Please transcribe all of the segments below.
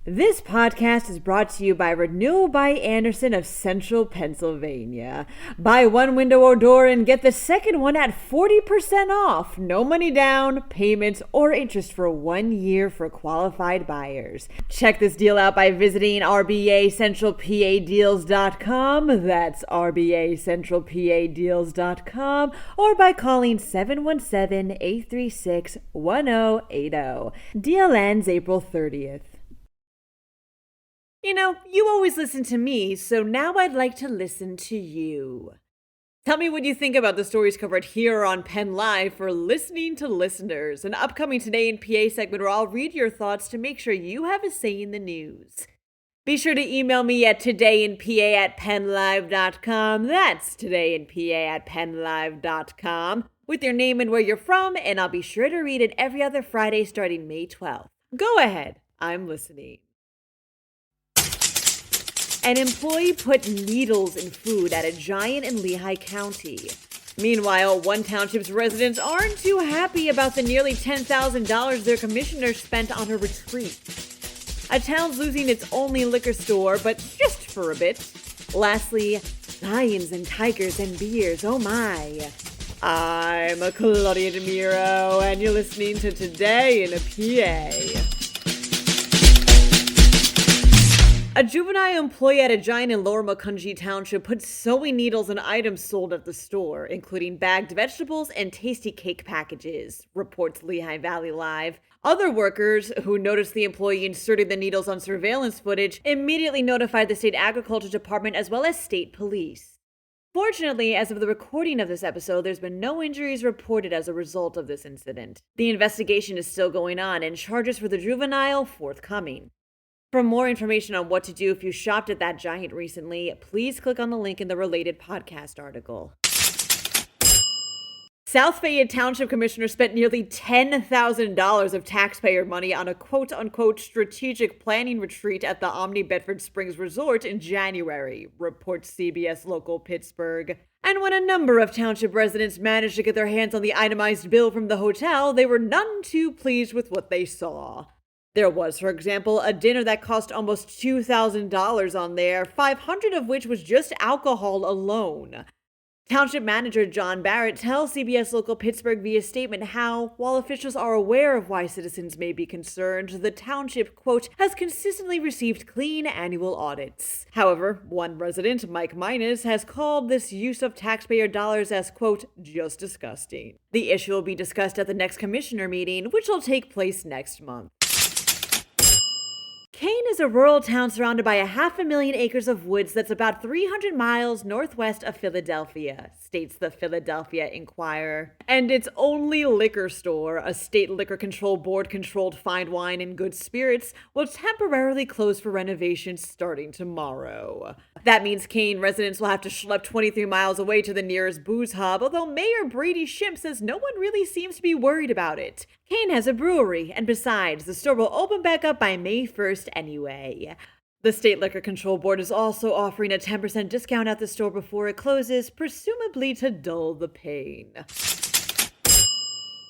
This podcast is brought to you by Renewal by Andersen of Central Pennsylvania. Buy one window or door and get the second one at 40% off. No money down, payments, or interest for 1 year for qualified buyers. Check this deal out by visiting rbacentralpadeals.com. That's rbacentralpadeals.com, or by calling 717-836-1080. Deal ends April 30th. You know, you always listen to me, so now I'd like to listen to you. Tell me what you think about the stories covered here on Penn Live for Listening to Listeners, an upcoming Today in PA segment where I'll read your thoughts to make sure you have a say in the news. Be sure to email me at todayinpa@PennLive.com. That's todayinpa@PennLive.com with your name and where you're from, and I'll be sure to read it every other Friday starting May 12th. Go ahead, I'm listening. An employee put needles in food at a giant in Lehigh County. Meanwhile, one township's residents aren't too happy about the nearly $10,000 their commissioner spent on a retreat. A town's losing its only liquor store, but just for a bit. Lastly, lions and tigers and beers, oh my. I'm Claudia Dimuro, and you're listening to Today in a PA. A juvenile employee at a giant in Lower Macungie Township put sewing needles in items sold at the store, including bagged vegetables and tasty cake packages, reports Lehigh Valley Live. Other workers who noticed the employee inserting the needles on surveillance footage immediately notified the state agriculture department as well as state police. Fortunately, as of the recording of this episode, there's been no injuries reported as a result of this incident. The investigation is still going on and charges for the juvenile forthcoming. For more information on what to do if you shopped at that giant recently, please click on the link in the related podcast article. South Fayette Township Commissioner spent nearly $10,000 of taxpayer money on a quote-unquote strategic planning retreat at the Omni Bedford Springs Resort in January, reports CBS Local Pittsburgh. And when a number of township residents managed to get their hands on the itemized bill from the hotel, they were none too pleased with what they saw. There was, for example, a dinner that cost almost $2,000 on there, $500 of which was just alcohol alone. Township Manager John Barrett tells CBS Local Pittsburgh via statement how, while officials are aware of why citizens may be concerned, the township, quote, has consistently received clean annual audits. However, one resident, Mike Minus, has called this use of taxpayer dollars as, quote, just disgusting. The issue will be discussed at the next commissioner meeting, which will take place next month. Kane is a rural town surrounded by 500,000 acres of woods that's about 300 miles northwest of Philadelphia, states the Philadelphia Inquirer. And its only liquor store, a state liquor control board controlled fine wine and good spirits, will temporarily close for renovations starting tomorrow. That means Kane residents will have to schlep 23 miles away to the nearest booze hub, although Mayor Brady Schimpf says no one really seems to be worried about it. Kane has a brewery, and besides, the store will open back up by May 1st anyway. The State Liquor Control Board is also offering a 10% discount at the store before it closes, presumably to dull the pain.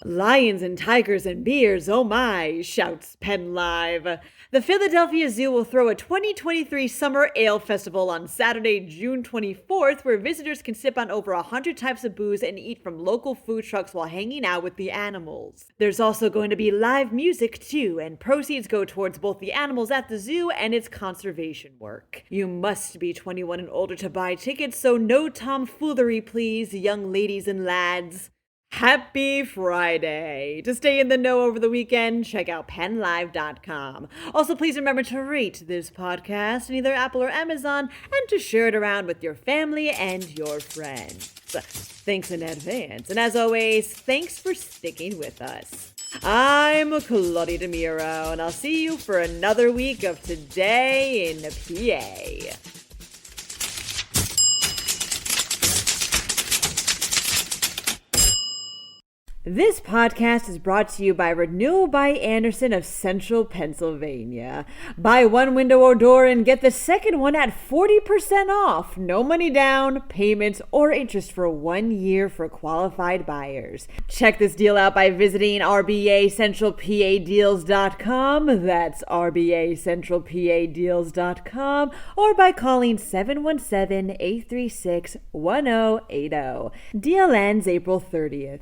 Lions and tigers and beers, oh my, shouts Penn Live. The Philadelphia Zoo will throw a 2023 Summer Ale Festival on Saturday, June 24th, where visitors can sip on over 100 types of booze and eat from local food trucks while hanging out with the animals. There's also going to be live music too, and proceeds go towards both the animals at the zoo and its conservation work. You must be 21 and older to buy tickets, so no tomfoolery please, young ladies and lads. Happy Friday! To stay in the know over the weekend, check out PennLive.com. Also, please remember to rate this podcast on either Apple or Amazon and to share it around with your family and your friends. Thanks in advance. And as always, thanks for sticking with us. I'm Claudia Dimuro, and I'll see you for another week of Today in PA. This podcast is brought to you by Renewal by Andersen of Central Pennsylvania. Buy one window or door and get the second one at 40% off. No money down, payments, or interest for 1 year for qualified buyers. Check this deal out by visiting rbacentralpadeals.com. That's rbacentralpadeals.com, or by calling 717-836-1080. Deal ends April 30th.